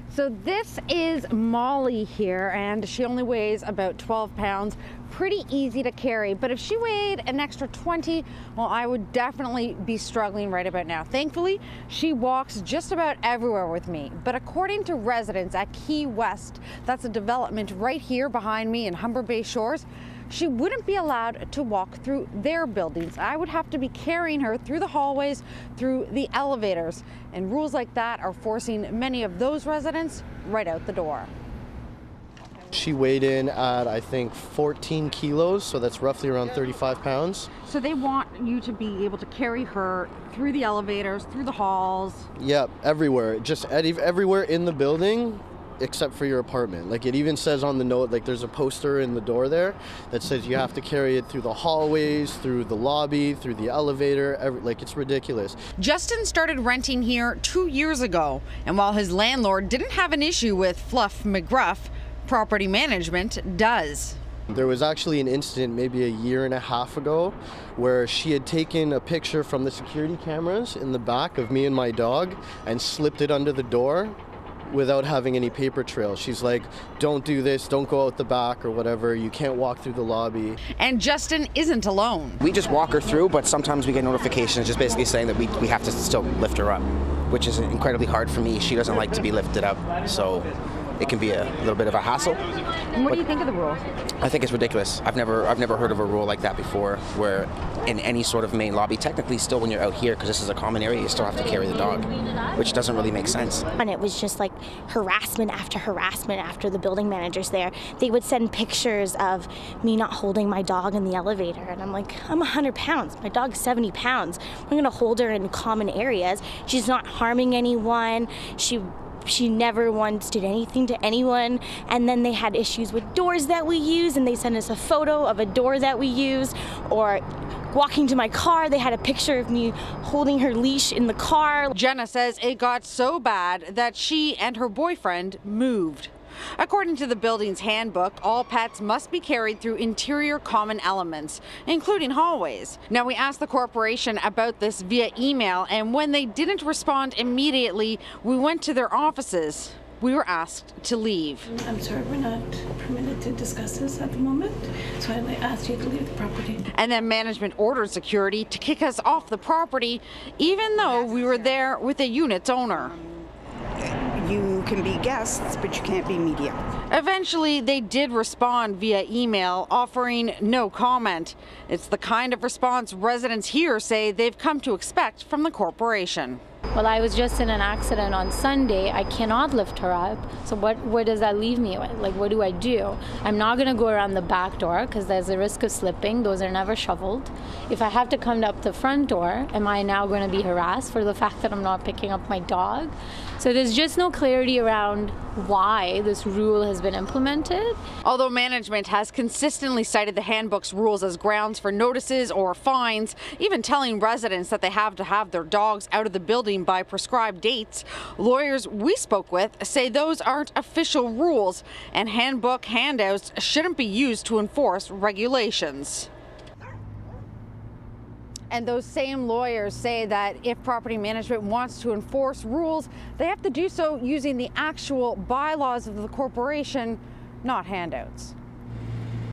So this is Molly here, and she only weighs about 12 pounds. Pretty easy to carry, but if she weighed an extra 20, well, I would definitely be struggling right about now. Thankfully, she walks just about everywhere with me. But according to residents at Key West, that's a development right here behind me in Humber Bay Shores, she wouldn't be allowed to walk through their buildings. I would have to be carrying her through the hallways, through the elevators, and rules like that are forcing many of those residents right out the door. She weighed in at, I think, 14 kilos, so that's roughly around 35 pounds. So they want you to be able to carry her through the elevators, through the halls? Yep, everywhere. Just everywhere in the building, except for your apartment. Like, it even says on the note, like, there's a poster in the door there that says you have to carry it through the hallways, through the lobby, through the elevator. Like, it's ridiculous. Justin started renting here 2 years ago, and while his landlord didn't have an issue with Fluff McGruff, property management does. There was actually an incident maybe a year and a half ago where she had taken a picture from the security cameras in the back of me and my dog and slipped it under the door without having any paper trail. She's like, don't do this, don't go out the back or whatever, you can't walk through the lobby. And Justin isn't alone. We just walk her through, but sometimes we get notifications just basically saying that we have to still lift her up, which is incredibly hard for me. She doesn't like to be lifted up, so it can be a little bit of a hassle. And what do you think of the rules? I think it's ridiculous. I've never heard of a rule like that before, where in any sort of main lobby, technically still when you're out here, because this is a common area, you still have to carry the dog, which doesn't really make sense. And it was just like harassment after the building managers there. They would send pictures of me not holding my dog in the elevator, and I'm like, I'm 100 pounds, my dog's 70 pounds. We're gonna hold her in common areas. She's not harming anyone. She never once did anything to anyone. And then they had issues with doors that we use, and they sent us a photo of a door that we use. Or walking to my car, they had a picture of me holding her leash in the car. Jenna says it got so bad that she and her boyfriend moved. According to the building's handbook, all pets must be carried through interior common elements, including hallways. Now, we asked the corporation about this via email, and when they didn't respond immediately, we went to their offices. We were asked to leave. I'm sorry, we're not permitted to discuss this at the moment, so I asked you to leave the property. And then management ordered security to kick us off the property, even though we were there with a unit's owner. You can be guests, but you can't be media. Eventually, they did respond via email, offering no comment. It's the kind of response residents here say they've come to expect from the corporation. Well, I was just in an accident on Sunday. I cannot lift her up. So where does that leave me with? Like, what do I do? I'm not going to go around the back door because there's a risk of slipping. Those are never shoveled. If I have to come up the front door, am I now going to be harassed for the fact that I'm not picking up my dog? So there's just no clarity around why this rule has been implemented. Although management has consistently cited the handbook's rules as grounds for notices or fines, even telling residents that they have to have their dogs out of the building by prescribed dates, lawyers we spoke with say those aren't official rules and handbook handouts shouldn't be used to enforce regulations. And those same lawyers say that if property management wants to enforce rules, they have to do so using the actual bylaws of the corporation, not handouts.